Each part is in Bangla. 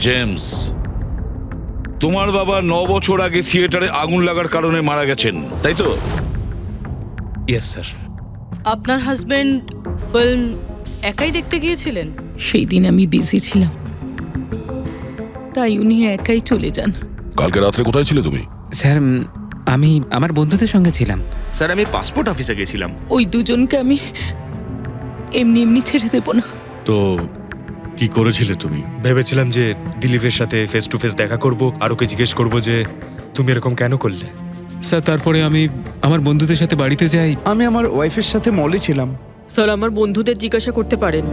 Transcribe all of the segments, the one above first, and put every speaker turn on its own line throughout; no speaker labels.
জেমস, তোমার বাবা 9 বছর আগে থিয়েটারে আগুন লাগার কারণে মারা গেছেন, তাই তো?
Yes sir.
আপনার হাজবেন্ড ফিল্ম একাই দেখতে গিয়েছিলেন?
সেই দিন আমি বিজি ছিলাম, তাই উনি একাই চলে যান।
কালকে রাত্রে কোথায় ছিলে তুমি?
স্যার আমি আমার বন্ধুদের সঙ্গে ছিলাম।
স্যার আমি পাসপোর্ট অফিসে গেছিলাম।
ওই দুজনকে আমি এমনি এমনি ছেড়ে দেব না।
তো কি করেছিলে তুমি?
ভেবেছিলাম যে দিলীপের সাথে ফেস টু ফেস দেখা করব আর ওকে জিজ্ঞেস করব যে তুমি এরকম কেন করলে।
স্যার তারপরে আমি আমার বন্ধুদের সাথে বাড়িতে যাই।
আমি আমার ওয়াইফের সাথে মলে ছিলাম।
স্যার আমার বন্ধুদের জিজ্ঞাসা করতে পারেন।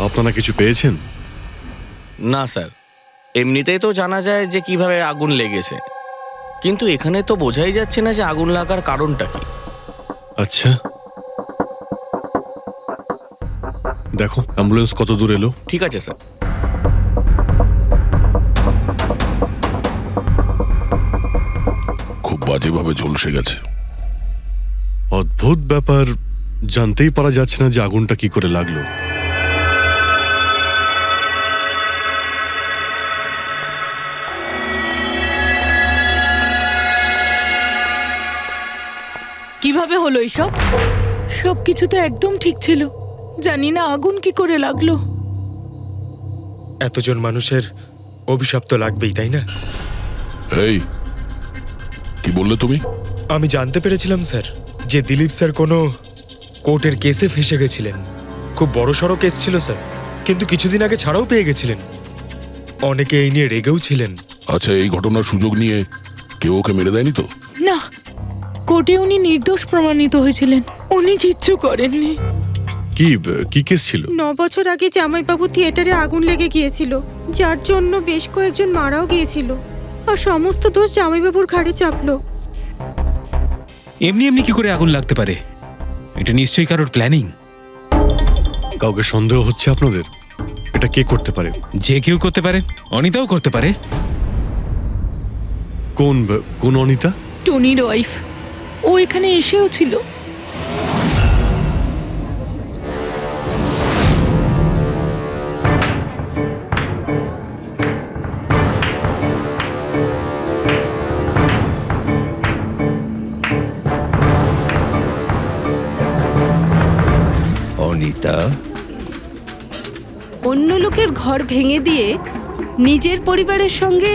আপনারা কিছু পেয়েছেন?
না স্যার, এমনিতেই তো জানা যায় যে কিভাবে আগুন লেগেছে, কিন্তু এখানে তো বোঝাই যাচ্ছে না যে আগুন লাগার কারণটা কি।
আচ্ছা, দেখো অ্যাম্বুলেন্স কত দূর এলো।
ঠিক আছে স্যার।
খুব বাজেভাবে ঝলসে গেছে।
অদ্ভুত ব্যাপার, জানতেই পারা যাচ্ছে না যে আগুনটা কি করে লাগলো।
কিভাবে হলো এইসব?
সবকিছু তো একদম ঠিক ছিল, জানি না আগুন কি করে লাগলো।
এতজন মানুষের অভিশাপ তো লাগবেই, তাই না?
এই কি বললে তুমি?
আমি জানতে পেরেছিলাম স্যার যে দিলীপ স্যার কোনো কোর্টের কেসে ফেঁসে গেছিলেন। খুব বড়সড় কেস ছিল স্যার, কিন্তু কিছুদিন আগে ছাড়াও পেয়ে গেছিলেন। অনেকে এই নিয়ে রেগেও ছিলেন।
আচ্ছা, এই ঘটনার সুযোগ নিয়ে কেউ ওকে মেরে দেয়নি তো?
না, কোর্টে উনি নির্দোষ প্রমাণিত হয়েছিলেন, উনি কিচ্ছু করেননি।
কি কি কেস ছিল?
9 বছর আগে জামাইবাবু থিয়েটারে আগুন লেগে গিয়েছিল, যার জন্য বেশ কয়েকজন মারাও গিয়েছিল, আর সমস্ত দোষ জামাইবাবুর ঘাড়ে চাপলো।
এমনি এমনি কি করে আগুন লাগতে পারে? এটা নিশ্চয়ই কারোর প্ল্যানিং।
কাউকে সন্দেহ হচ্ছে আপনাদের? এটা কে করতে পারে?
যে কেউ করতে পারে, অনিতাও করতে পারে।
কোন কোন অনিতা?
টনির ওয়াইফ, ও এখানে এসেও ছিল।
অনিতা,
অন্য লোকের ঘর ভেঙে দিয়ে নিজের পরিবারের সঙ্গে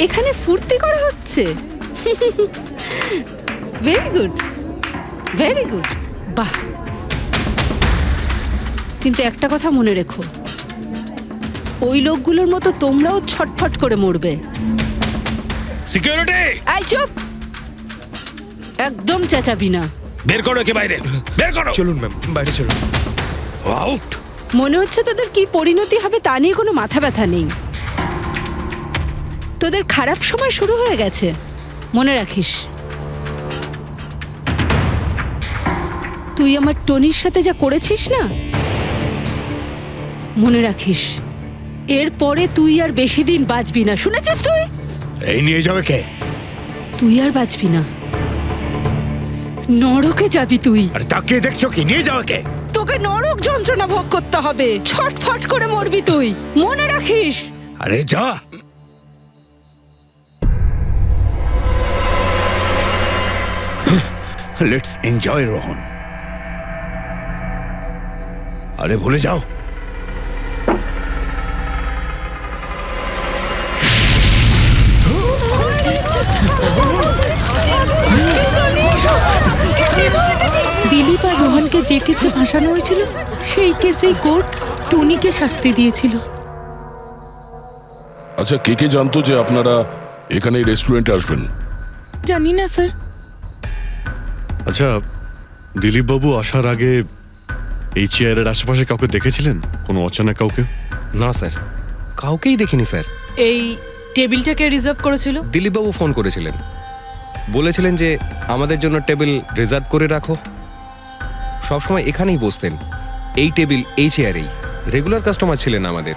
এখানে ফুর্তি করা হচ্ছে। ভেরি গুড, ভেরি গুড, বাহ। কিন্তু একটা কথা মনে রেখো, ওই লোকগুলোর মতো তোমরাও ছটফট করে মরবে।
সিকিউরিটি,
এই চুপ, একদম চেঁচাবি না।
বের করো একে বাইরে, বের করো।
চলুন ম্যাম, বাইরে চলুন।
আউট।
মনে হচ্ছে তোদের কি পরিণতি হবে তা নিয়ে কোনো মাথা ব্যথা নেই। তোদের খারাপ সময় শুরু হয়ে গেছে, মনে রাখিস। তুই আমার টনির সাথে যা করেছিস না, মনে রাখিস এরপরে তুই আর বেশি দিন বাঁচবি না, শুনেছিস? তুই
এই নিয়ে যাবে কে?
তুই আর বাঁচবি না, নরকে যাবি তুই।
আর তাকিয়ে দেখছো কি? নিয়ে যাবে কে?
তোকে নরক যন্ত্রণা ভোগ করতে হবে, ছটফট করে মরবি তুই, মনে রাখিস।
আরে যা। Let's enjoy Rohan. আরে ভুলে যাও।
দিলীপ আর রোহনকে যে কেসে ফাঁসানো হয়েছিল, সেই কেসেই কোর্ট টনিকে শাস্তি দিয়েছিল।
আচ্ছা, কে কে জানতো যে আপনারা এখানে এই রেস্টুরেন্টে আসবেন?
জানি না স্যার।
আচ্ছা, দিলীপ বাবু আসার আগে এই চেয়ারের আশেপাশে কাউকে দেখেছিলেন, কোনো অচেনা কাউকে?
না স্যার, কাউকেই দেখিনি স্যার।
এই টেবিলটাকে রিজার্ভ করেছিল?
দিলীপবাবু ফোন করেছিলেন, বলেছিলেন যে আমাদের জন্য টেবিল রিজার্ভ করে রাখো। সবসময় এখানেই বসতেন, এই টেবিল এই চেয়ারেই। রেগুলার কাস্টমার ছিলেন আমাদের।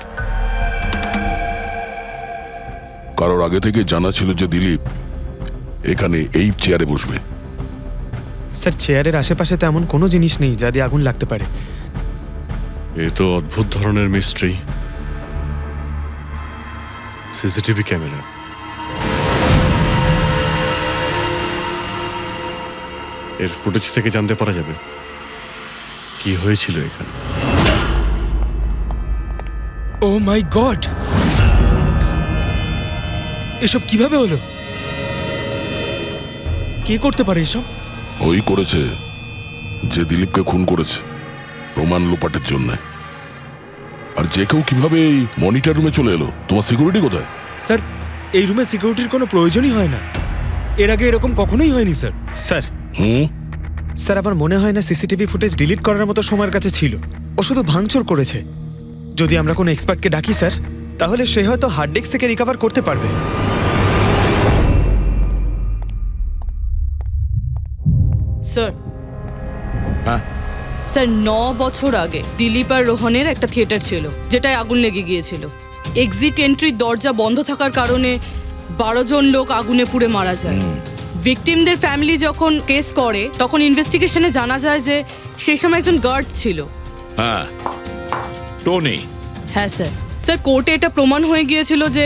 কারোর আগে থেকে জানা ছিল যে দিলীপ এখানে এই চেয়ারে বসবে?
স্যার চেয়ারের আশেপাশে তো এমন কোনো জিনিস নেই যা দিয়ে আগুন লাগতে পারে।
এ তো অদ্ভুত ধরনের মিস্ট্রি। CCTV camera. এর ফুটেজ থেকে জানতে পারা যাবে কি হয়েছিল এখানে।
ও মাই গড, এসব কিভাবে হলো? কে করতে পারে এসব?
ওই করেছে যে দিলীপকে খুন করেছে প্রমাণ লোপাটের জন্য। আর যে কেউ কিভাবে এই মনিটর রুমে চলে এলো? তোমার সিকিউরিটি কোথায়?
স্যার এই রুমে সিকিউরিটির কোনো প্রয়োজনই হয় না, এর আগে এরকম কখনোই হয়নি স্যার। স্যার স্যার আমার মনে হয় না সিসিটিভি ফুটেজ ডিলিট করার মতো সময়ের কাছে ছিল। ও শুধু ভাঙচুর করেছে। যদি আমরা কোনো এক্সপার্টকে ডাকি স্যার, তাহলে সে হয়তো হার্ড ডিস্ক থেকে রিকভার করতে পারবে।
স্যার,
হ্যাঁ
স্যার 9 বছর আগে দিলীপ আর রোহনের একটা থিয়েটার ছিল যেটায় আগুন লেগে গিয়েছিল। এক্সিট এন্ট্রির দরজা বন্ধ থাকার কারণে 12 জন লোক আগুনে পুড়ে মারা যায়। ভিকটিমদের ফ্যামিলি যখন কেস করে তখন ইনভেস্টিগেশনে জানা যায় যে সেই সময় একজন গার্ড ছিল।
হ্যাঁ, টনি।
হ্যাঁ স্যার। স্যার কোর্টে এটা প্রমাণ হয়ে গিয়েছিল যে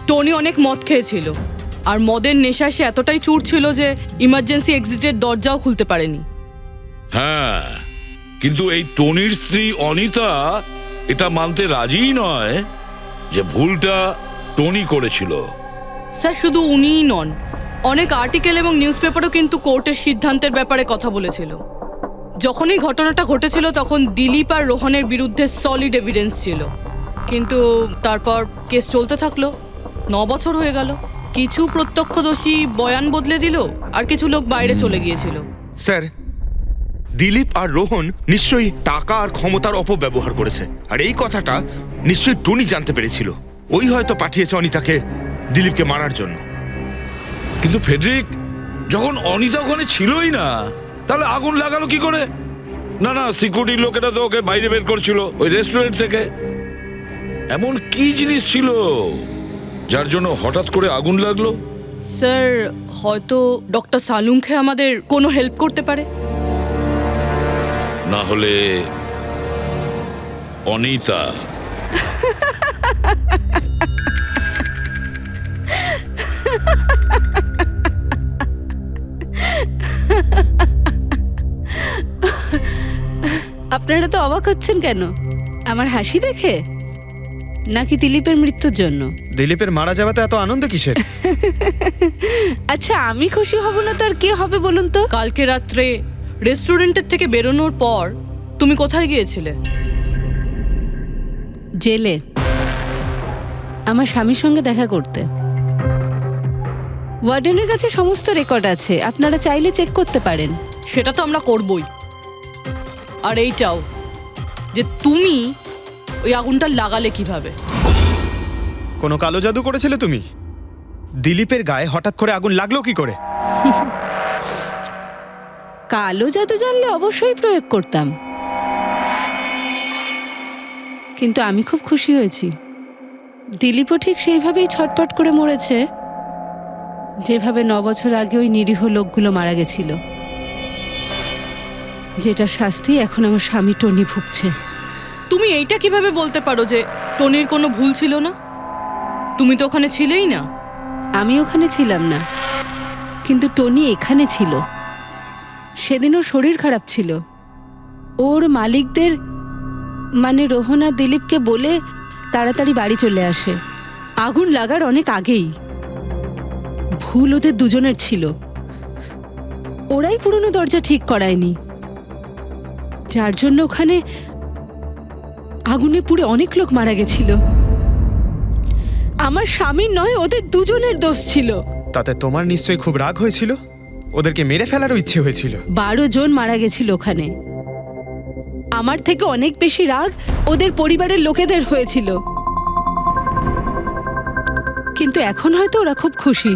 টনি অনেক মদ খেয়েছিল, আর মদের নেশায় সে এতটাই চুর ছিল যে ইমার্জেন্সি এক্সিটের দরজাও খুলতে পারেনি।
হ্যাঁ, কিন্তু এই টনির স্ত্রী অনিতা এটা মানতে রাজিই নয় যে ভুলটা টনি করেছিল।
স্যার শুধু উনিই নন, অনেক আর্টিকেল এবং নিউজ পেপারও কিন্তু কোর্টের সিদ্ধান্তের ব্যাপারে কথা বলেছিল। যখন এই ঘটনাটা ঘটেছিল তখন দিলীপ আর রোহনের বিরুদ্ধে সলিড এভিডেন্স ছিল, কিন্তু তারপর কেস চলতে থাকলো। 9 বছর হয়ে গেল। কিছু প্রত্যক্ষদর্শী বয়ান বদলে দিল, আর কিছু লোক বাইরে চলে গিয়েছিল।
স্যার, দিলীপ আর রোহন নিশ্চয়ই টাকা আর ক্ষমতার অপব্যবহার করেছে, আর এই কথাটা নিশ্চয়ই টনি জানতে পেরেছিল। ওই হয়তো পাঠিয়েছে অনিতাকে দিলীপকে মারার জন্য।
কিন্তু ফেডরিক, যখন অনিতা ওখানে ছিলই না, তাহলে আগুন লাগালো কি করে? না না, সিকিউরিটি লোকেরা তো ওকে বাইরে বের করছিল ওই রেস্টুরেন্ট থেকে। এমন কি জিনিস ছিল যার জন্য হঠাৎ করে আগুন লাগলো?
স্যার হয়তো ডক্টর সালুংখে আমাদের কোনো হেল্প করতে পারে।
না হলে অনিতা।
আপনারা তো অবাক হচ্ছেন কেন? আমার হাসি দেখে নাকি দিলীপের মৃত্যুর জন্য?
দিলীপের মারা যাওয়াতে এত আনন্দ কিসের?
আচ্ছা আমি খুশি হব না তো আর কে হবে বলুন তো?
কালকে রাত্রে রেস্টুরেন্টের থেকে বেরোনোর পর তুমি কোথায় গিয়েছিলে?
জেলে আমার স্বামীর সঙ্গে দেখা করতে। ওয়ার্ডেনের কাছে সমস্ত রেকর্ড আছে, আপনারা চাইলে চেক করতে পারেন।
সেটা তো আমরা করবই। আর এইটাও যে তুমি ওই আগুনটা লাগালে কিভাবে?
কোনো কালো জাদু করেছিলে তুমি? দিলীপের গায়ে হঠাৎ করে আগুন লাগলো কি করে?
কালো জাদু জানলে অবশ্যই প্রয়োগ করতাম, কিন্তু আমি খুব খুশি হয়েছি দিলীপও ঠিক সেইভাবেই ছটপট করে মরেছে যেভাবে 9 বছর আগে ওই নিরীহ লোকগুলো মারা গেছিল, যেটা শাস্তি এখন আমার স্বামী টনি ভুগছে।
তুমি এইটা কিভাবে বলতে পারো যে টনির কোনো ভুল ছিল না? তুমি তো ওখানে ছিলেই না।
আমি ওখানে ছিলাম না, কিন্তু টনি এখানে ছিল। সেদিন ওর শরীর খারাপ ছিল। ওর মালিকদের মানে রোহন আর দিলীপকে বলে তাড়াতাড়ি বাড়ি চলে আসে আগুন লাগার অনেক আগেই। ভুল ওদের দুজনের ছিল, ওরাই পুরনো দরজা ঠিক করায়নি, যার জন্য ওখানে আগুনে পুড়ে অনেক লোক মারা গেছিল। আমার স্বামীর নয়, ওদের দুজনের দোষ ছিল।
তাতে তোমার নিশ্চয়ই খুব রাগ হয়েছিল। ওদেরকে মেরে ফেলারও ইচ্ছে হয়েছিল।
12 জন মারা গেছিল ওখানে। আমার থেকে অনেক বেশি রাগ ওদের পরিবারের লোকেদের হয়েছিল, কিন্তু এখন হয়তো ওরা খুব খুশি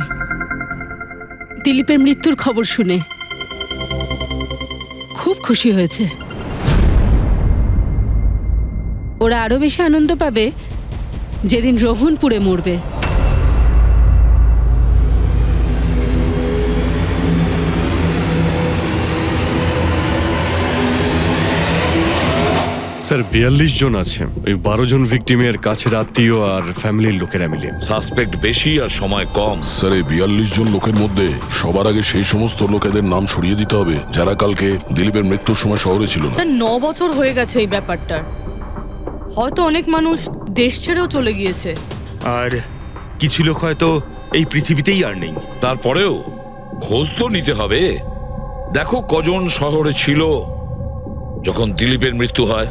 দিলীপের মৃত্যুর খবর শুনে। খুব খুশি হয়েছে। ওরা আরো বেশি আনন্দ পাবে যেদিন রোহন পুড়ে মরবে।
স্যার 42 জন আছে, ওই 12 জন ভিকটিমের কাছের আত্মীয় আর ফ্যামিলির লোকেরা মিলে।
সাসপেক্ট বেশি আর সময় কম।
স্যার এই 42 জন লোকের মধ্যে সবার আগে সেই সমস্ত লোকেদের নাম সরিয়ে দিতে হবে যারা কালকে দিলীপের মৃত্যুর সময় শহরে ছিল না।
স্যার 9 বছর হয়ে গেছে এই ব্যাপারটার। হয়তো অনেক মানুষ দেশ ছেড়েও চলে গিয়েছে।
আর কিছু লোক হয়তো এই পৃথিবীতেই আর নেই।
তারপরেও খোঁজ তো নিতে হবে। দেখো কজন শহরে ছিল যখন দিলীপের মৃত্যু হয়।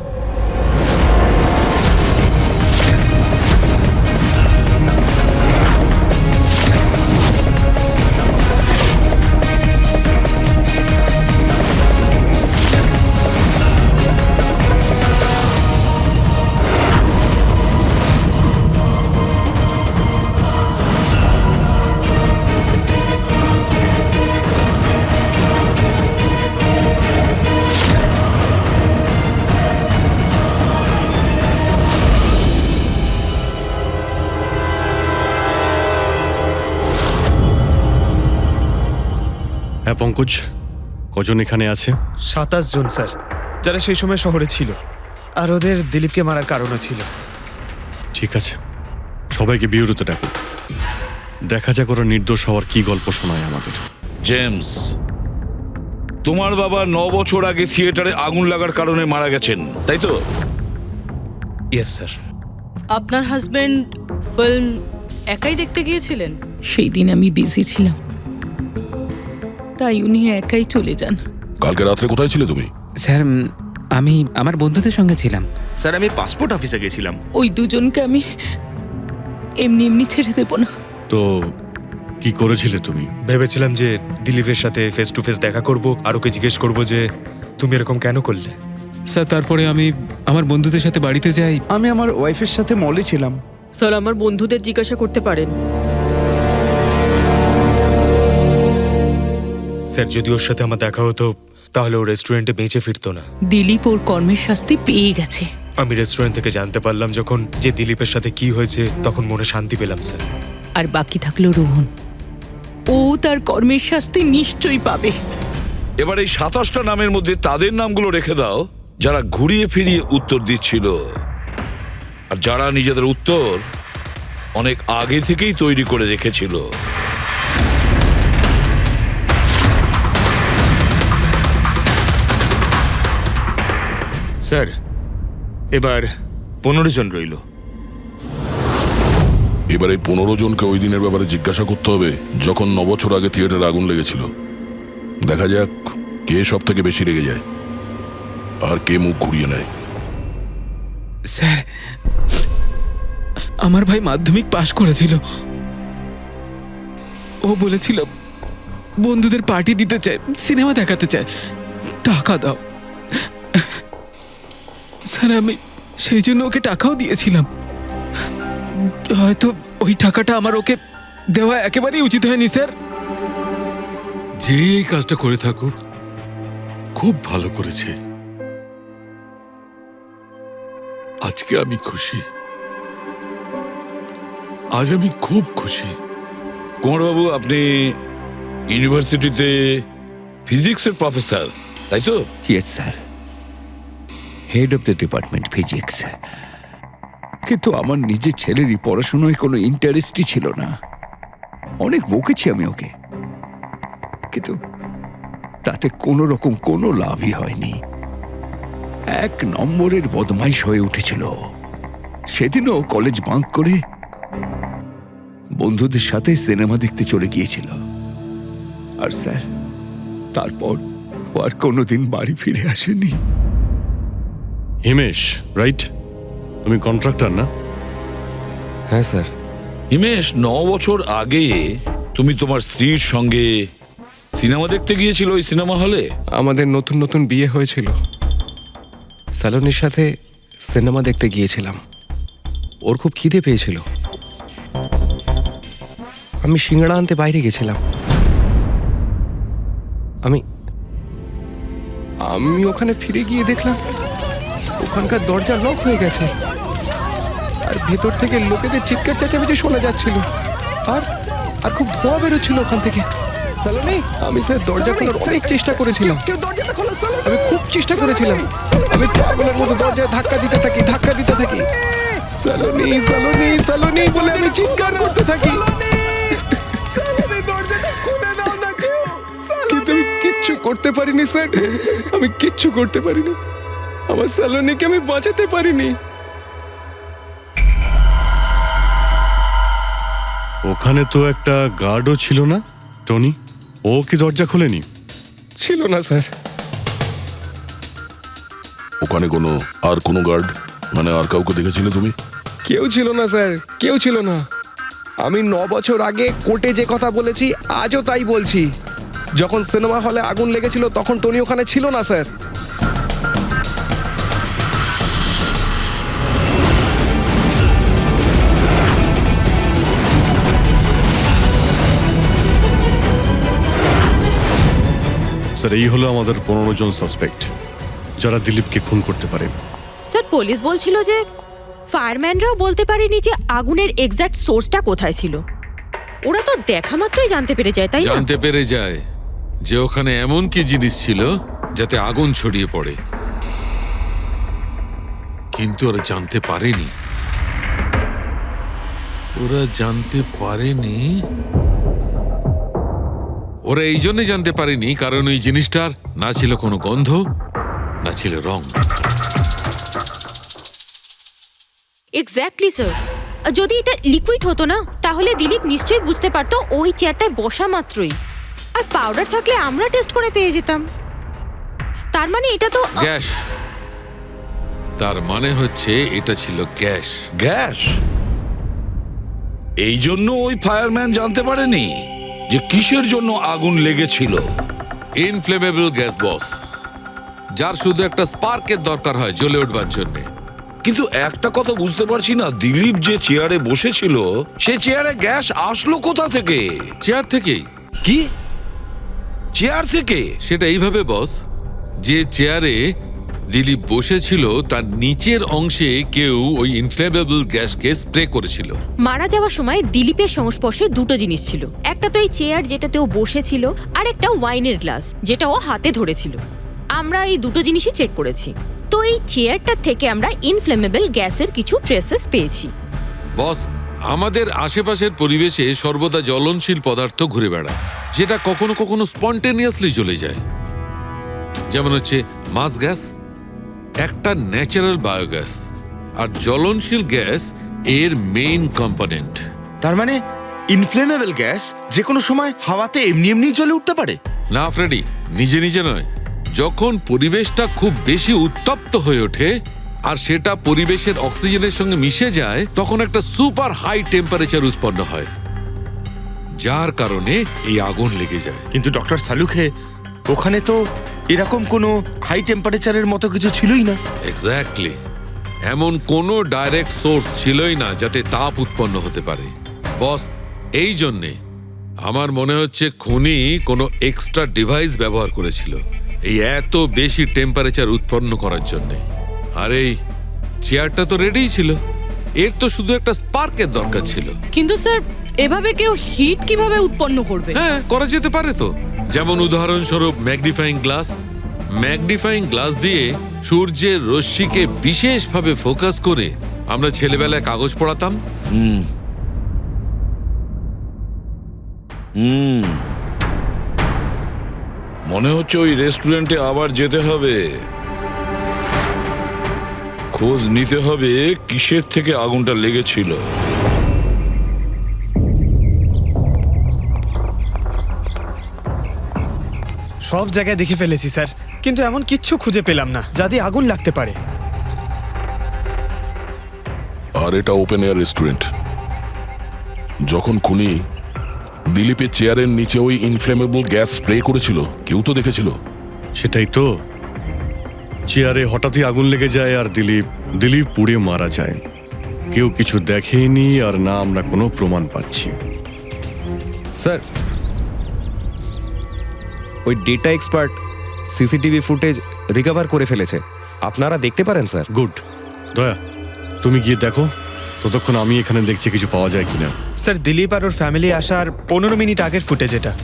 হ্যাঁ পঙ্কজ, কজন এখানে আছে?
27 জন স্যার, যারা সেই সময় শহরে ছিল, আর ওদের দিলীপকে মারার কারণও ছিল।
ঠিক আছে, সবাইকে বিউরোতে ডাকো। দেখা যাক ওরা নির্দোষ হওয়ার কি গল্প শোনায় আমাদের।
জেমস, তোমার বাবা 9 বছর আগে থিয়েটারে আগুন লাগার কারণে মারা গেছেন, তাই তো?
Yes sir.
আপনার হাজবেন্ড ফিল্ম একাই দেখতে গিয়েছিলেন?
সেই দিন আমি বিজি ছিলাম, তাই উনি একাই চলে যান।
কালকে রাত্রে কোথায় ছিলে তুমি?
স্যার আমি আমার বন্ধুদের সঙ্গে ছিলাম।
স্যার আমি পাসপোর্ট অফিসে গেছিলাম।
ওই দুজনকে আমি এমনি এমনি ছেড়ে দেব না।
তো কি করেছিলে তুমি?
ভেবেছিলাম যে দিলীপের সাথে ফেস টু ফেস দেখা করব, আর ওকে জিজ্ঞেস করব যে তুমি এরকম কেন করলে।
স্যার তারপরে আমি আমার বন্ধুদের সাথে বাড়িতে যাই।
আমি আমার ওয়াইফের সাথে মলে ছিলাম।
স্যার আমার বন্ধুদের জিজ্ঞাসা করতে পারেন।
স্যার যদি ওর সাথে আমার দেখা হতো তাহলে ও রেস্টুরেন্টে বেঁচে ফিরতো না।
দিলীপ ওর কর্মের শাস্তি পেয়ে গেছে।
আমি রেস্টুরেন্ট থেকে জানতে পারলাম যখন যে দিলীপের সাথে কি হয়েছে, তখন মনে শান্তি পেলাম স্যার।
আর বাকি থাকলো রোহন, ও তার কর্মের শাস্তি নিশ্চয়ই পাবে।
এবার এই 27টা নামের মধ্যে তাদের নামগুলো রেখে দাও যারা ঘুরিয়ে ফিরিয়ে উত্তর দিচ্ছিল, আর যারা নিজেদের উত্তর অনেক আগে থেকেই তৈরি করে রেখেছিল।
স্যার এবার 15 জন রইল।
এবার এই 15 জনকে ওই দিনের ব্যাপারে জিজ্ঞাসা করতে হবে যখন 9 বছর আগে থিয়েটারে আগুন লেগেছিল। দেখা যাক কে সব থেকে বেশি রেগে যায় আর কে মুখ ঘুরিয়ে নেয়।
স্যার আমার ভাই মাধ্যমিক পাশ করেছিল। ও বলেছিল বন্ধুদের পার্টি দিতে চায়, সিনেমা দেখাতে চায়, টাকা দাও। স্যার আমি সেই জন্য ওকে টাকাও দিয়েছিলাম। হয়তো ওই টাকাটা আমার ওকে দেওয়া একেবারেই উচিত হয়নি স্যার।
যে এই কাজটা করে থাকুক খুব ভালো করেছে। আজকে আমি খুশি, আজ আমি খুব খুশি।
কুমারবাবু, আপনি ইউনিভার্সিটিতে ফিজিক্সের প্রফেসর, তাই তো?
Yes sir, head of the department physics. কিন্তু আমার নিজের ছেলেরই পড়াশোনায় কোনো ইন্টারেস্টই ছিল না। অনেক বকেছি আমি ওকে, কিন্তু তাতে কোনো রকম কোনো লাভই হয়নি। 1 নম্বরের বদমাইশ হয়ে উঠেছিল। সেদিনও কলেজ বাঙ্ক করে বন্ধুদের সাথে সিনেমা দেখতে চলে গিয়েছিল। আর স্যার তারপর ও আর কোনোদিন বাড়ি ফিরে আসেনি।
হিমেশ, রাইট? তুমি কন্ট্রাক্টর না?
হ্যাঁ স্যার।
হিমেশ, 9 বছর আগে তুমি তোমার স্ত্রীর সঙ্গে সিনেমা দেখতে গিয়েছিল ওই সিনেমা হলে?
আমাদের নতুন নতুন বিয়ে হয়েছিল, স্যালোনির সাথে সিনেমা দেখতে গিয়েছিলাম। ওর খুব খিদে পেয়েছিল, আমি সিঙ্গাড়া আনতে বাইরে গেছিলাম। আমি আমি ওখানে ফিরে গিয়ে দেখলাম ওখানকার দরজা লক হয়ে গেছে, আর ভেতর থেকে লোকেদের চিৎকার চেঁচামেচি শোনা যাচ্ছিল, আর আর খুব ধোঁয়া বেরোচ্ছিল ওখান থেকে। আমি স্যার দরজা খোলার অনেক চেষ্টা করেছিলাম, আমি খুব চেষ্টা করেছিলাম, আমি পাগলের মতো দরজায় ধাক্কা দিতে থাকি সালোনি সালোনি সালোনি বলে আমি চিৎকার করতে থাকি, কিন্তু আমি কিচ্ছু করতে পারিনি স্যার, আমি কিচ্ছু করতে পারিনি, আমার সালোনিকে আমি বাঁচাতে পারিনি।
ওখানে তো একটা গার্ডও ছিল না টনি? ও কি দরজা খোলেনি?
ছিল না স্যার।
ওখানে কোনো গার্ড, মানে আর কাউকে দেখেছিলে তুমি?
কেউ ছিল না স্যার, কেউ ছিল না। আমি 9 বছর আগে কোর্টে যে কথা বলেছি আজও তাই বলছি। যখন সিনেমা হলে আগুন লেগেছিল তখন টনি ওখানে ছিল না স্যার।
স্যার, এই হলো আমাদের 15 জন সাসপেক্ট যারা দিলীপকে খুন করতে পারে।
স্যার পুলিশ বলছিল যে ফায়ারম্যানরাও বলতে পারেনি যে আগুনের এক্স্যাক্ট সোর্সটা কোথায় ছিল। ওরা তো দেখা মাত্রই জানতে পেরে যায়, তাই না?
জানতে পেরে যায় যে ওখানে এমন কি জিনিস ছিল যাতে আগুন ছড়িয়ে পড়ে, কিন্তু ওরা জানতে পারেনি। ওরা এই জন্য জানতে পারেনি কারণ ওই জিনিসটার না ছিল কোনো গন্ধ, না ছিল রং।
Exactly sir. যদি এটা লিকুইড হতো না তাহলে দিলীপ নিশ্চয়ই বুঝতে পারতো ওই চেয়ারটায় বসা মাত্রই। আর পাউডার থাকলে আমরা টেস্ট করে পেয়ে যেতাম। তার মানে এটা তো
গ্যাস। তার মানে হচ্ছে এটা ছিল গ্যাস।
গ্যাস? এই জন্য ওই ফায়ারম্যান জানতে পারেনি যে কিসের জন্য আগুন লেগেছিল।
ইনফ্লেমেবল গ্যাস বস, যার শুধু একটা স্পার্কের দরকার হয় জ্বলে উঠবার জন্য।
কিন্তু একটা কথা বুঝতে পারছি না, দিলীপ যে চেয়ারে বসেছিল সে চেয়ারে গ্যাস আসলো কোথা থেকে?
চেয়ার থেকেই।
কি চেয়ার থেকে?
সেটা এইভাবে বস, যে চেয়ারে দিলীপ বসেছিল তার নিচের অংশে কেউ ওই ইনফ্লেমেবল গ্যাসকে স্প্রে করেছিল।
মারা যাওয়ার সময় দিলীপের সংস্পর্শে দুটো জিনিস ছিল। একটা তো এই চেয়ার যেটাতে ও বসেছিল, আর একটা ওয়াইনের গ্লাস যেটা ও হাতে ধরেছিল। আমরা এই দুটো জিনিসই চেক করেছি। তো এই চেয়ারটা থেকে আমরা ইনফ্লেমেবল গ্যাসের কিছু ট্রেসেস পেয়েছি।
বস, আমাদের আশেপাশের পরিবেশে সর্বদা জ্বলনশীল পদার্থ ঘুরে বেড়ায়, যেটা কখনো কখনো স্পন্টেনিয়াসলি জ্বলে যায়। যেমন হচ্ছে মাস গ্যাস, একটা ন্যাচারাল বায়োগ্যাস, আর জ্বলনশীল গ্যাস এর মেইন কম্পোনেন্ট।
তার মানে ইনফ্লেমেবল গ্যাস যে কোনো সময় হাওয়াতে এমনি এমনি জ্বলে উঠতে পারে?
না ফ্রেডি, নিজে নিজে নয়। যখন পরিবেশটা খুব বেশি উত্তপ্ত হয়ে ওঠে আর সেটা পরিবেশের অক্সিজেনের সঙ্গে মিশে যায়, তখন একটা সুপার হাই টেম্পারেচার উৎপন্ন হয়, যার কারণে এই আগুন লেগে যায়।
কিন্তু ডক্টর সালুখে, ওখানে তো এরকম কোনো হাই টেম্পারেচারের মতো কিছু ছিলই না।
এক্স্যাক্টলি, এমন কোনো ডাইরেক্ট সোর্স ছিলই না যাতে তাপ উৎপন্ন হতে পারে। বস, এই জন্যে আমার মনে হচ্ছে খুনি কোনো এক্সট্রা ডিভাইস ব্যবহার করেছিল এই এত বেশি টেম্পারেচার উৎপন্ন করার জন্য। আর এই চেয়ারটা তো রেডিই ছিল, এর তো শুধু একটা স্পার্কের দরকার ছিল।
কিন্তু স্যার, এভাবে কেউ হিট কিভাবে উৎপন্ন করবে?
হ্যাঁ, করা যেতে পারে তো। যেমন উদাহরণস্বরূপ ম্যাগনিফাইং গ্লাস। ম্যাগনিফাইং গ্লাস দিয়ে সূর্যের রশ্মিকে বিশেষভাবে ফোকাস করে আমরা ছেলেবেলায় কাগজ পড়াতাম।
মনে হচ্ছে ওই রেস্টুরেন্টে আবার যেতে হবে, খোঁজ নিতে হবে কিসের থেকে আগুনটা লেগেছিল।
সব জায়গায় দেখে ফেলেছি স্যার, কিন্তু এমন কিচ্ছু খুঁজে পেলাম না যা দিয়ে আগুন লাগতে পারে।
আর এটা ওপেন এয়ার রেস্টুরেন্ট। যখন খুনি দিলীপের চেয়ারের নিচে ওই ইনফ্লেমেবল গ্যাস স্প্রে করেছিল, কেউ তো দেখেছিল।
সেটাই তো, চেয়ারে হঠাৎই আগুন লেগে যায় আর দিলীপ পুড়ে মারা যায়। কেউ কিছু দেখেনি আর না আমরা কোনো প্রমাণ পাচ্ছি।
স্যার, ওই data expert CCTV footage recover করে ফেলেছে, আপনারা দেখতে পারেন স্যার।
গুড। দয়া, তুমি গিয়ে দেখো, ততক্ষণ আমি এখানে দেখছি কিছু পাওয়া যায় কিনা।
স্যার, দিলীপ আর ওর ফ্যামিলি আসার 15 মিনিট আগের ফুটেজ এটা।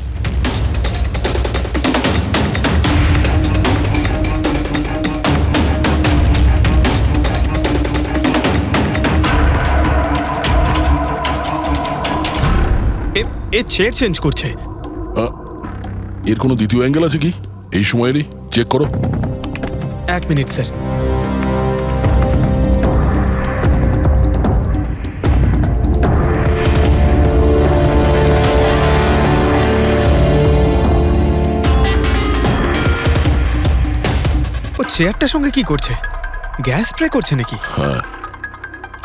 এ চেয়ার চেঞ্জ করছে।
এর কোনো দ্বিতীয় অ্যাঙ্গেল আছে কি এই সময়েরই? চেক করো।
1 মিনিট স্যার। ও চেয়ারটার সঙ্গে কি করছে? গ্যাস স্প্রে করছে নাকি?
হ্যাঁ,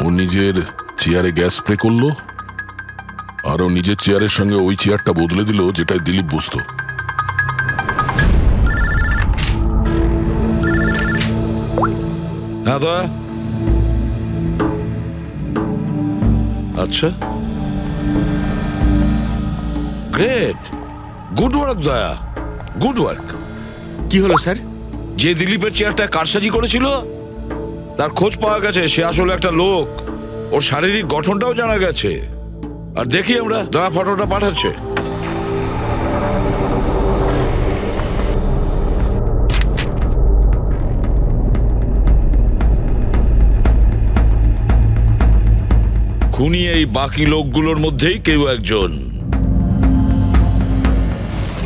ও নিজের চেয়ারে গ্যাস স্প্রে করলো আর ও নিজের চেয়ারের সঙ্গে ওই চেয়ারটা বদলে দিল যেটায় দিলীপ বসতো।
হ্যাঁ দয়া। আচ্ছা, গ্রেট, গুড ওয়ার্ক দয়া, গুড ওয়ার্ক।
কি হলো স্যার?
যে দিলীপের চেয়ারটা কারসাজি করেছিল তার খোঁজ পাওয়া গেছে। সে আসলে একটা লোক, ওর শারীরিক গঠনটাও জানা গেছে। আর দেখি আমরা, দয়া ফটোটা পাঠাচ্ছে। খুনি এই বাকি লোকগুলোর মধ্যেই কেউ একজন,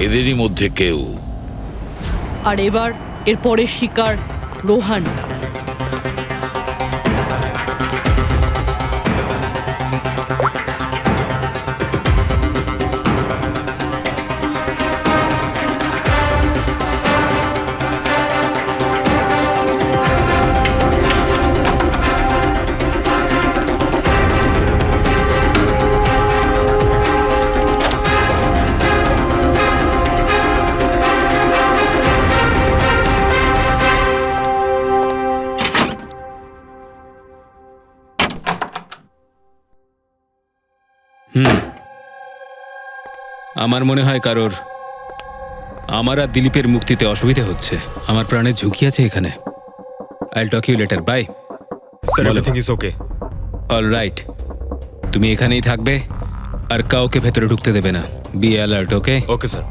এদেরই মধ্যে কেউ।
আর এবার এর পরের শিকার রোহান।
আমার মনে হয় কারোর আমার আর দিলীপের মুক্তিতে অসুবিধা হচ্ছে। আমার প্রাণে ঝুঁকি আছে এখানে। I'll talk you later, bye.
Sir, everything is okay.
All right, তুমি এখানেই থাকবে আর কাউকে ভেতরে ঢুকতে দেবে না। Be alert, okay?
Okay sir.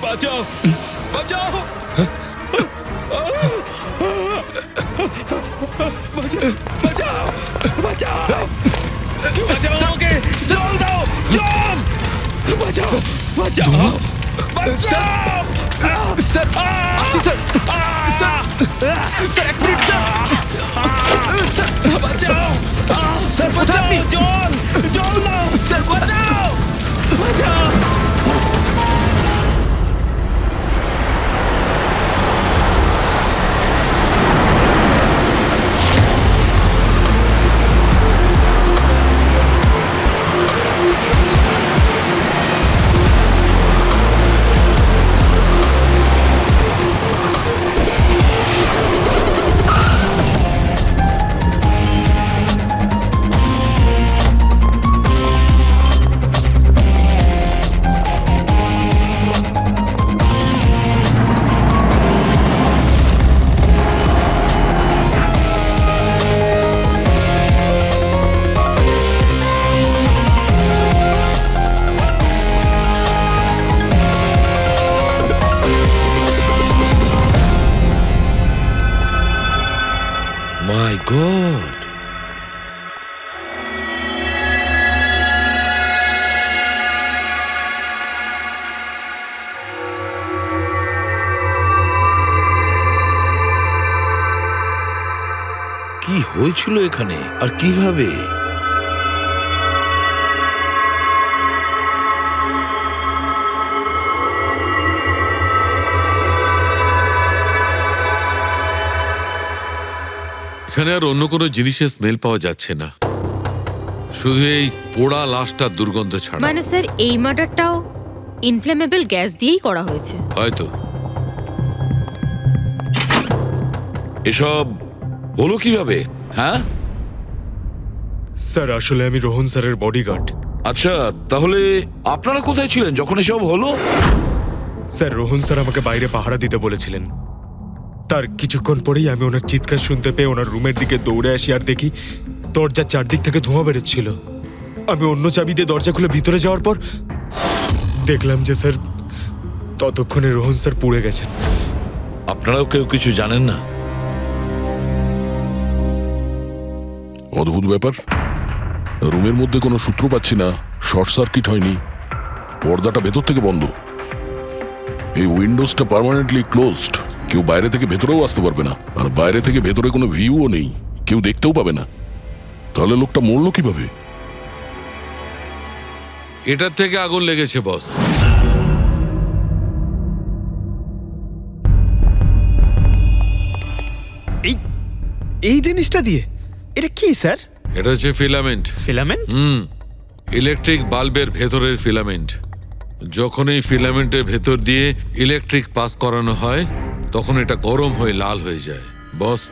বাঁচাও, বাঁচাও, বাঁচাও, বাঁচাও, বাঁচাও ওকে, জল দাও, জল, বাঁচাও, বাঁচাও, বাঁচাও।
স্যার, আসি sir. Sir, sir, 1 minute sir. Sir,
বাঁচাও,
স্যার,
বাঁচাও, জল, জল দাও,
স্যার,
বাঁচাও, বাঁচাও। হয়েছিল এখানে আর কিভাবে?
এখানে আর অন্য কোনো জিনিসের স্মেল পাওয়া যাচ্ছে না, শুধু এই পোড়া লাশটার দুর্গন্ধ ছাড়া।
মানে স্যার এই মার্ডারটাও ইনফ্লেমেবল গ্যাস দিয়েই করা হয়েছে
হয়তো।
এসব হলো কিভাবে? হ্যাঁ
স্যার আসলে আমি রোহন স্যারের বডিগার্ড।
আচ্ছা, তাহলে আপনারা কোথায় ছিলেন যখন এসব হলো?
স্যার রোহন স্যার আমাকে বাইরে পাহারা দিতে বলেছিলেন। তার কিছুক্ষণ পরেই আমি ওনার চিৎকার শুনতে পেয়ে ওনার রুমের দিকে দৌড়ে আসি আর দেখি দরজার চারদিক থেকে ধোঁয়া বেরোচ্ছিল। আমি অন্য চাবি দিয়ে দরজা খুলে ভিতরে যাওয়ার পর দেখলাম যে স্যার ততক্ষণে রোহন স্যার পুড়ে গেছেন।
আপনারাও কেউ কিছু জানেন না?
অদ্ভুত ব্যাপার, রুমের মধ্যে কোনো সূত্র পাচ্ছি না, শর্ট সার্কিট হয়নি, পর্দাটা ভেতর থেকে বন্ধ, এই উইন্ডোজটা পার্মানেন্টলি ক্লোজড, কেউ বাইরে থেকে ভেতরেও আসতে পারবে না, আর বাইরে থেকে ভেতরে কোনো ভিউও নেই, কেউ দেখতেও পাবে না। তাহলে লোকটা মরলো কিভাবে?
এটার থেকে আগুন লেগেছে বস।
এই জিনিসটা দিয়ে এটা কি স্যার?
এটা হচ্ছে ফিলামেন্ট।
ফিলামেন্ট?
ইলেকট্রিক বাল্বের ভেতরের ফিলামেন্ট। যখন এই ফিলামেন্টের ভেতর দিয়ে ইলেকট্রিক পাস করানো হয় তখন এটা গরম হয়ে লাল হয়ে যায়। বস,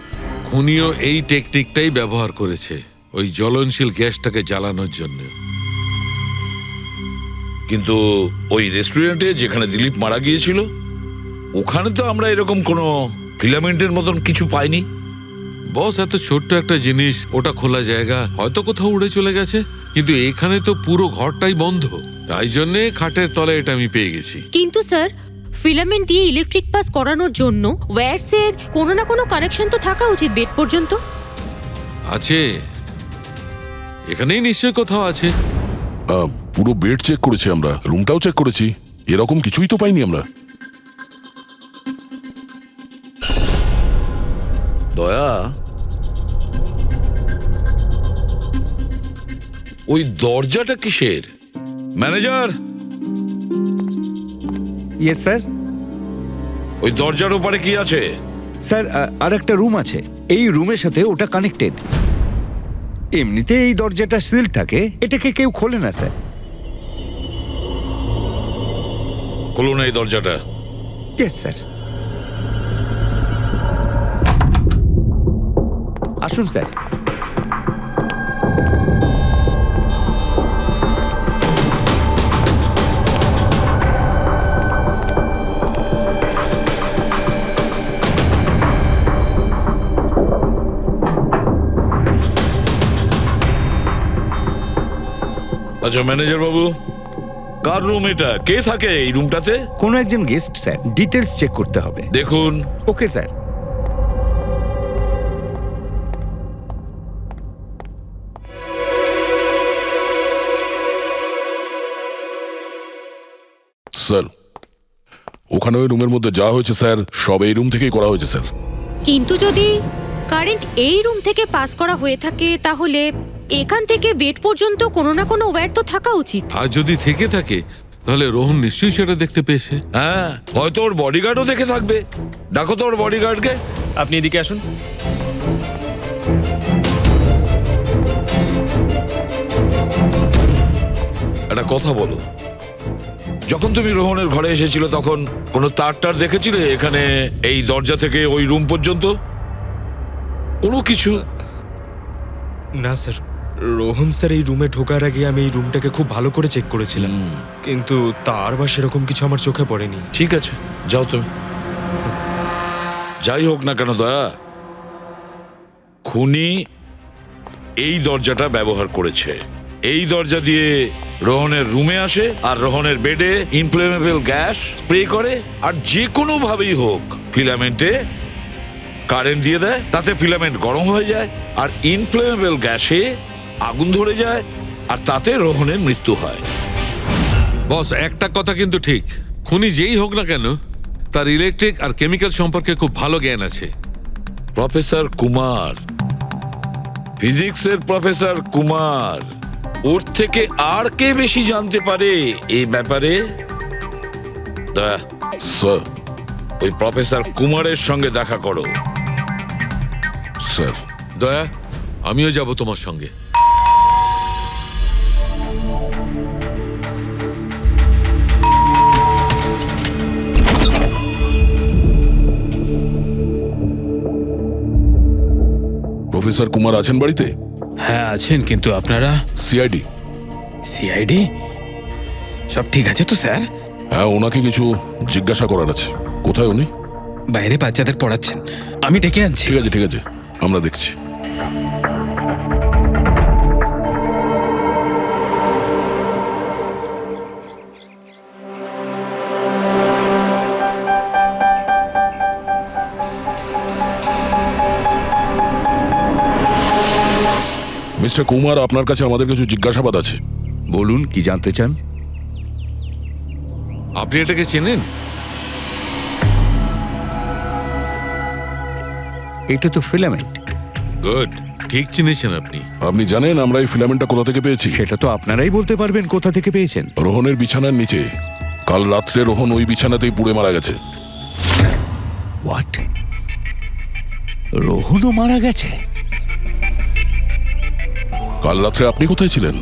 খুনিও এই টেকনিকটাই ব্যবহার করেছে ওই জ্বলনশীল গ্যাসটাকে জ্বালানোর জন্য।
কিন্তু ওই রেস্টুরেন্টে যেখানে দিলীপ মারা গিয়েছিল ওখানে তো আমরা এরকম কোনো ফিলামেন্টের মতন কিছু পাইনি।
বস, এত ছোট্ট একটা জিনিস, ওটা খোলা জায়গা, হয়তো কোথাও উড়ে চলে গেছে, কিন্তু এখানে তো পুরো ঘরটাই বন্ধ, তাই জন্যে খাটের তলায় এটা আমি পেয়ে গেছি।
কিন্তু স্যার ফিলামেন্ট দিয়ে ইলেকট্রিক পাস করানোর জন্য ওয়্যারসের কোনো না কোনো কানেকশন তো থাকা উচিত বেড পর্যন্ত।
আছে, এখানেই নিশ্চয় কোথাও আছে।
পুরো বেড চেক করেছি আমরা, রুমটাও চেক করেছি, এরকম কিছুই তো পাইনি আমরা।
দয়া, ওই দরজাটা কিসের? Manager,
yes sir.
ওই দরজার ওপারে কি আছে?
স্যার আর একটা রুম আছে, এই রুমের সাথে ওটা কানেক্টেড। এমনিতে এই দরজাটা সিল থাকে, এটাকে কেউ খোলে না স্যার।
খুলুন এই দরজাটা।
Yes sir. আসুন স্যার।
আচ্ছা ম্যানেজার বাবু, কার রুম এটা? কে থাকে এই রুমটাতে?
কোনো একজন গেস্ট স্যার, ডিটেলস চেক করতে হবে।
দেখুন।
Okay sir.
স্যার, ওখানে ওই রুমের মধ্যে যা হয়েছে স্যার সব এই রুম থেকেই করা হয়েছে স্যার।
কিন্তু যদি কারেন্ট এই রুম থেকে পাস করা হয়ে থাকে তাহলে এখান থেকে বেড পর্যন্ত কোনো না কোনো ওয়্যার তো থাকা উচিত।
আর যদি থেকে থাকে তাহলে রোহন নিশ্চয়ই সেটা দেখতে পেয়েছে।
হ্যাঁ, হয়তো ওর বডিগার্ডও দেখে থাকবে। ডাকো তো ওর বডিগার্ডকে।
আপনি এদিকে আসুন।
একটা কথা বলো, যখন তুমি রোহনের ঘরে এসেছিল তখন কোনো তার দেখেছিলে এখানে এই দরজা থেকে ওই রুম পর্যন্ত? কোনো কিছু?
না স্যার, রোহন স্যার এই রুমে ঢোকার আগে আমি এই রুমটাকে খুব ভালো করে চেক করেছিলাম, কিন্তু তার বা সেরকম কিছু আমার চোখে পড়েনি।
ঠিক আছে, যাও তুমি। যাই হোক না কেন দয়া, খুনি এই দরজাটা ব্যবহার করেছে। এই দরজা দিয়ে রোহনের রুমে আসে আর রোহনের বেডে ইনফ্লেমেবল গ্যাস স্প্রে করে, আর যে কোনো ভাবেই হোক ফিলামেন্টে কারেন্ট দিয়ে দেয়, তাতে ফিলামেন্ট গরম হয়ে যায় আর ইনফ্লেমেবল গ্যাসে আগুন ধরে যায়, আর তাতে রোহনের মৃত্যু হয়।
বস, একটা কথা কিন্তু ঠিক, খুনি যেই হোক না কেন তার ইলেকট্রিক আর কেমিক্যাল সম্পর্কে খুব ভালো জ্ঞান আছে।
প্রফেসর কুমার, ফিজিক্সের প্রফেসর কুমার, ওর থেকে আর কে বেশি জানতে পারে এই ব্যাপারে? দয়া,
স্যার।
ওই প্রফেসর কুমারের সঙ্গে দেখা করো।
স্যার।
দয়া, আমিও যাব তোমার সঙ্গে।
প্রফেসর কুমার আছেন বাড়িতে?
হ্যাঁ আছেন, কিন্তু আপনারা?
সিআইডি।
সিআইডি? সব ঠিক আছে তো স্যার?
হ্যাঁ, ওনাকে কিছু জিজ্ঞাসা করার আছে। কোথায় উনি?
বাইরে বাচ্চাদের পড়াচ্ছেন, আমি ডেকে আনছি।
ঠিক আছে ঠিক আছে, আমরা দেখছি। মিস্টার কুমার, আপনার কাছে আমাদের কিছু জিজ্ঞাসাবাদ আছে।
বলুন, কি জানতে চান?
আপনি এটাকে চেনেন?
এটা তো ফিলামেন্ট।
গুড, ঠিক চিনেছেন আপনি।
আপনি জানেন আমরা এই ফিলামেন্টটা কোথা থেকে পেয়েছি?
সেটা তো আপনারাই বলতে পারবেন কোথা থেকে পেয়েছেন।
রোহনের বিছানার নিচে। কাল রাত্রে রোহন ওই বিছানাতেই পুড়ে মারা গেছে।
হোয়াট? রোহনও মারা গেছে?
কাল রাত্রে আপনি কোথায় ছিলেন?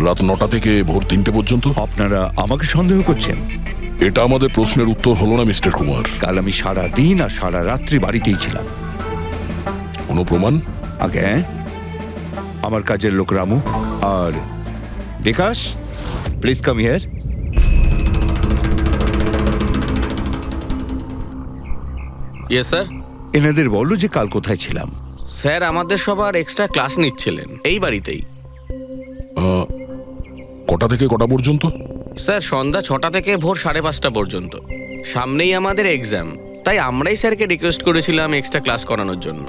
রাত 9টা থেকে ভোর 3টে পর্যন্ত।
আপনারা আমাকে সন্দেহ করছেন?
এটা আমাদের প্রশ্নের উত্তর হলো না মিস্টার কুমার।
কাল আমি সারা দিন আর সারা রাত্রি বাড়িতেই ছিলাম।
কোনো প্রমাণ?
আগে আমার কাজের লোক রামু আর Bikash, please come here.
Yes sir.
এনাদের বলো যে কাল কোথায় ছিলাম।
স্যার, আমাদের সবার এক্সট্রা ক্লাস নিচ্ছিলেন এই বাড়িতেই।
কটা থেকে কটা পর্যন্ত?
স্যার, সন্ধ্যা 6টা থেকে ভোর 5:30 পর্যন্ত। সামনেই আমাদের এক্সাম, তাই আমরাই স্যারকে রিকোয়েস্ট করেছিলাম এক্সট্রা ক্লাস করানোর জন্য।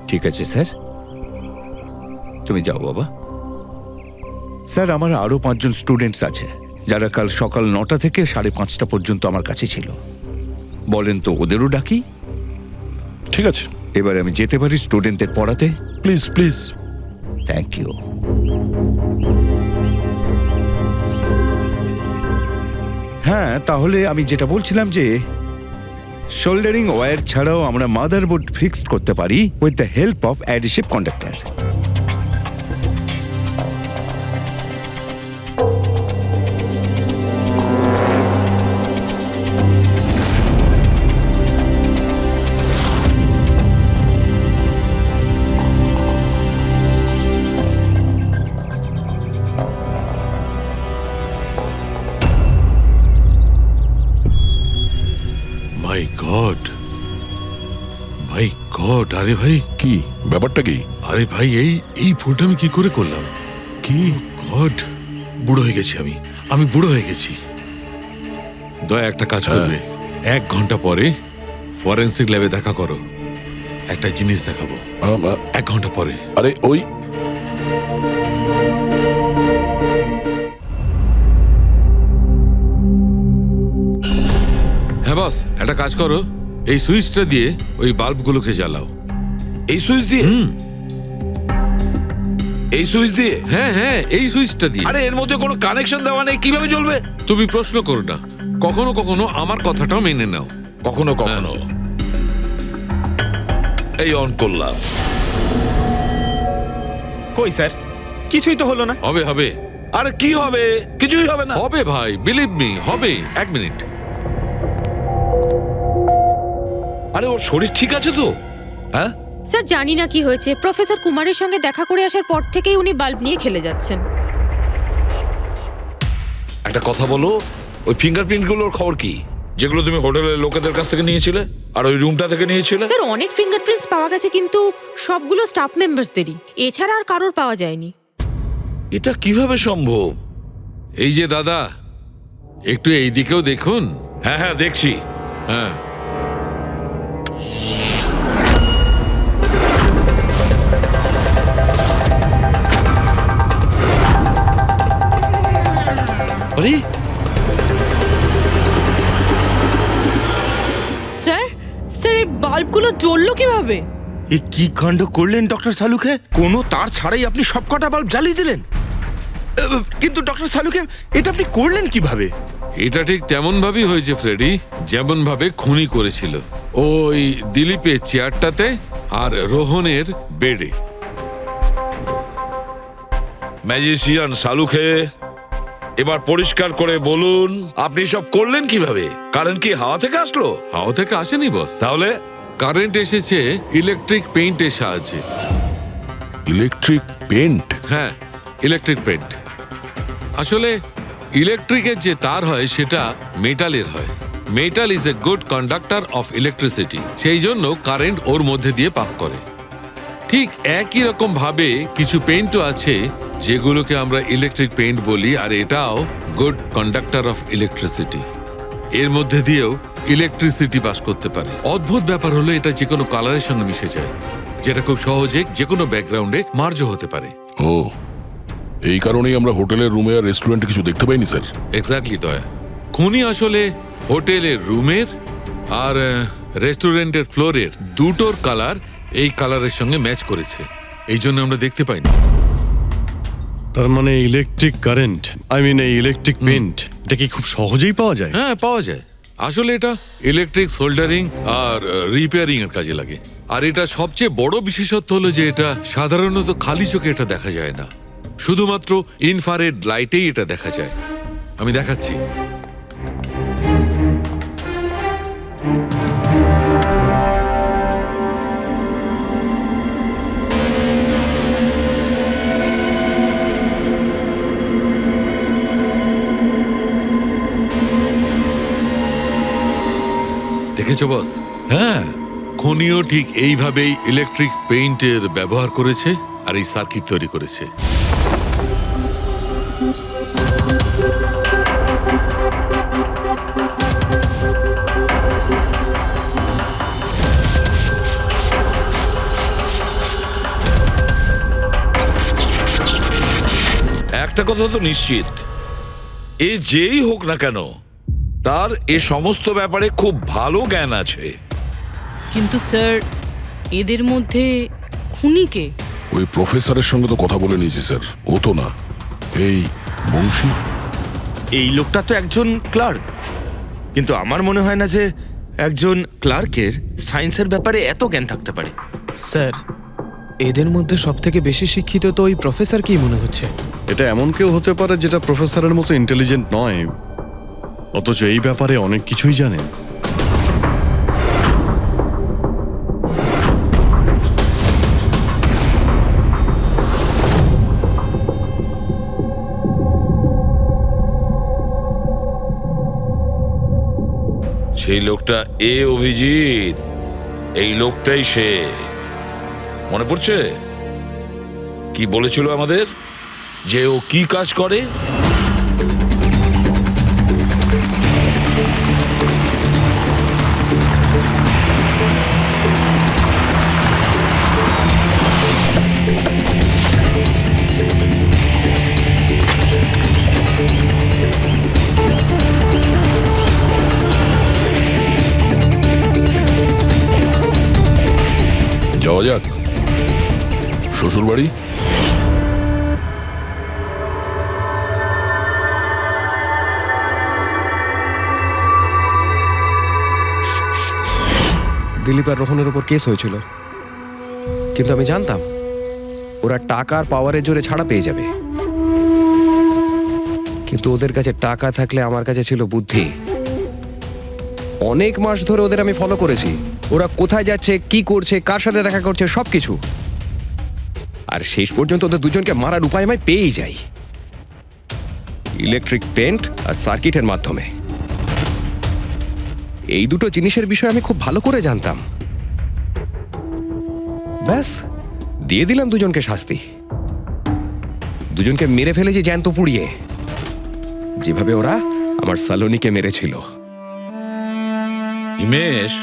ঠিক আছে স্যার, তুমি যাও বাবা। স্যার, আমার আরো 5 জন স্টুডেন্টস আছে যারা কাল সকাল 9টা থেকে 5:30 পর্যন্ত আমার কাছে ছিল। বলেন তো ওদেরও ডাকি?
ঠিক আছে,
এবার আমি যেতে পারি স্টুডেন্টদের পড়াতে?
Please please.
Thank you. হ্যাঁ, তাহলে আমি যেটা বলছিলাম যে শোল্ডারিং ওয়্যার ছাড়াও আমরা মাদারবোর্ড ফিক্সড করতে পারি with the help of adhesive conductor.
My god, my god! আরে ভাই,
কি ব্যাপারটা? কি?
আরে ভাই, এই ভুলটা আমি কি করে করলাম?
কি?
গড, বুড়ো হয়ে গেছি আমি বুড়ো হয়ে গেছি। দয়া, একটা কাজ করবে, 1 ঘন্টা পরে ফরেন্সিক ল্যাবে দেখা করো। একটা জিনিস দেখাবো। 1 ঘন্টা পরে।
আরে ওই
হ্যাঁ বস, একটা কাজ করো, এই সুইচটা দিয়ে ওই বাল্বগুলোকে জ্বালাও।
এই সুইচ দিয়ে? এই সুইচ দিয়ে?
হ্যাঁ হ্যাঁ, এই সুইচটা দিয়ে।
আরে এর মধ্যে কোনো কানেকশন দেওয়া নেই, কিভাবে জ্বলবে?
তুমি প্রশ্ন করো না, কখনো কখনো আমার কথাটাও মেনে নাও।
কখনো কখনো। এই অন করলাম।
কই স্যার, কিছুই তো হলো না।
হবে হবে।
আরে কি হবে? কিছুই হবে না।
হবে ভাই, বিলিভ মি, হবে। 1 মিনিট।
আরে ওর শরীর ঠিক আছে তো? হ্যাঁ
স্যার, জানি না কি হয়েছে, প্রফেসর কুমারের সঙ্গে দেখা করে আসার পর থেকেই উনি বাল্ব নিয়ে খেলে যাচ্ছেন।
একটা কথা বলো, ওই ফিঙ্গারপ্রিন্ট গুলোর খবর কি, যেগুলো তুমি হোটেলের লোকেদের কাছ থেকে নিয়েছিলে আর ওই রুমটা থেকে নিয়েছিলে?
স্যার, অনেক ফিঙ্গারপ্রিন্টস পাওয়া গেছে, কিন্তু সবগুলো স্টাফ মেম্বারসদেরই, এছাড়া আর কারোর পাওয়া যায়নি।
এটা কিভাবে সম্ভব?
এই যে দাদা, একটু এই দিকেও দেখুন।
হ্যাঁ হ্যাঁ, দেখছি।
হ্যাঁ,
আরে
স্যার, স্যার এই বাল্বগুলো জ্বললো কিভাবে?
এ কি কাণ্ড করলেন ডক্টর সালুকে? কোনো তার ছাড়াই আপনি সবকটা বাল্ব জ্বালিয়ে দিলেন। কিন্তু ডক্টর সালুকে, এটা আপনি করলেন কিভাবে?
এটা ঠিক তেমন ভাবেই হয়েছে ফ্রেডি, যেমন ভাবে খুনি করেছিল। ওই দিলীপের চেয়ারটাতে আর রোহনের বেডে।
ম্যাজিশিয়ান সালুখে, এবার পরিষ্কার করে বলুন আপনি সব করলেন কিভাবে? কারেন্ট কি হাওয়া থেকে আসলো?
হাওয়া থেকে আসেনি বস,
তাহলে
কারেন্ট এসেছে ইলেকট্রিক পেইন্টের সাহায্যে।
Electric paint?
হ্যাঁ, ইলেকট্রিক পেইন্ট। আসলে ইলেকট্রিকের যে তার হয় সেটা মেটালের হয়। Metal is a good conductor of electricity, সেই জন্য কারেন্ট ওর মধ্যে দিয়ে পাস করে। ঠিক একই রকম ভাবে কিছু পেইন্টও আছে যেগুলোকে আমরা ইলেকট্রিক পেইন্ট বলি, আর এটাও গুড কন্ডাক্টর অফ ইলেকট্রিসিটি। এর মধ্যে দিয়েও ইলেকট্রিসিটি পাস করতে পারে। অদ্ভুত ব্যাপার হলো এটা যে কোনো কালারের সঙ্গে মিশে যায়, যেটা খুব সহজে যে কোনো ব্যাকগ্রাউন্ডে মার্জ হতে পারে।
ও, এই কারণেই আমরা হোটেলের রুমে আর রেস্টুরেন্টে কিছু দেখতে পাইনি স্যার।
এক্স্যাক্টলি দয়া। খুনি আসলে হোটেলের রুমের আর রেস্টুরেন্টের ফ্লোরের দুটোর কালার এই কালারের সঙ্গে ম্যাচ করেছে, এই জন্য আমরা দেখতে পাইনি।
তার মানে ইলেকট্রিক কারেন্ট, এই ইলেকট্রিক পেন্ট, এটা কি খুব সহজেই পাওয়া যায়?
হ্যাঁ, পাওয়া যায়। আসলে এটা ইলেকট্রিক সোল্ডারিং আর রিপেয়ারিং এর কাজে লাগে। আর এটা সবচেয়ে বড় বিশেষত্ব হলো যে এটা সাধারণত খালি চোখে এটা দেখা যায় না, শুধুমাত্র ইনফ্রারেড লাইটেই এটা দেখা যায়। আমি দেখাচ্ছি। দেখেছো বস?
হ্যাঁ,
খনিও ঠিক এইভাবেই ইলেকট্রিক পেইন্টের ব্যবহার করেছে আর এই সার্কিট তৈরি করেছে।
একটা কথা তো নিশ্চিত, এ যেই হোক না কেন তার এ সমস্ত ব্যাপারে খুব ভালো জ্ঞান আছে।
কিন্তু স্যার, এদের মধ্যে খুনিকে
ওই প্রফেসরের সঙ্গে তো কথা বলে নিয়েছি স্যার, ও তো না। এই বংশী,
এই লোকটা তো একজন ক্লার্ক, কিন্তু আমার মনে হয় না যে একজন ক্লার্কের সায়েন্সের ব্যাপারে এত জ্ঞান থাকতে পারে।
স্যার, এদের মধ্যে সব থেকে বেশি শিক্ষিত তো ওই প্রফেসর কি মনে হচ্ছে?
এটা এমন কেউ হতে পারে যেটা প্রফেসরের মতো ইন্টেলিজেন্ট নয়, অথচ এই ব্যাপারে অনেক কিছুই জানে।
সেই লোকটা অভিজিৎ, এই লোকটাই সে। মনে পড়ছে কি বলেছিল আমাদের, যে ও কি কাজ করে?
যাওয়া যাক শ্বশুর বাড়ি।
দিলীপ আর রোহনের উপর কেস হয়েছিল, কিন্তু আমি জানতাম ওরা টাকার পাওয়ারের জোরে ছাড়া পেয়ে যাবে। কিন্তু ওদের কাছে টাকা থাকলে আমার কাছে ছিল বুদ্ধি। অনেক মাস ধরে ওদের আমি ফলো করেছি, ওরা কোথায় যাচ্ছে, কি করছে, কার সাথে দেখা করছে, সবকিছু। আর শেষ পর্যন্ত ওদের দুজনকে মারার উপায় আমি পেয়েই যাই, ইলেকট্রিক পেন্ট আর সার্কিটের মাধ্যমে। এই দুটো জিনিসের বিষয়ে আমি খুব ভালো করে জানতাম। ব্যাস, দিয়ে দিলাম দুজনকে শাস্তি। দুজনকে মেরে ফেলেছি জ্যান্ত পুড়িয়ে, যেভাবে ওরা আমার সালোনিকে মেরেছিল।
হিমেশ,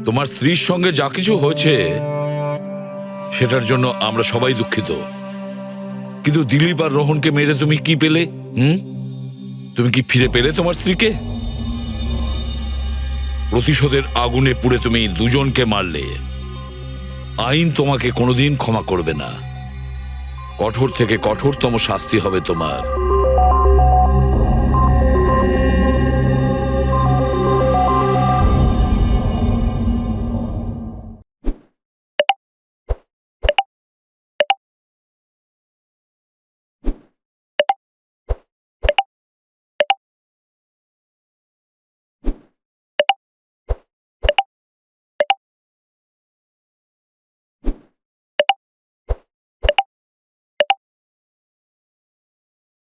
তোমার স্ত্রীর সঙ্গে যা কিছু হয়েছে সেটার জন্য আমরা সবাই দুঃখিত। কিন্তু দিলীপ আর রোহনকে মেরে তুমি কি পেলে? তুমি কি ফিরে পেলে তোমার স্ত্রীকে? প্রতিশোধের আগুনে পুড়ে তুমি দুজনকে মারলে আইন তোমাকে কোনোদিন ক্ষমা করবে না। কঠোর থেকে কঠোরতম শাস্তি হবে তোমার।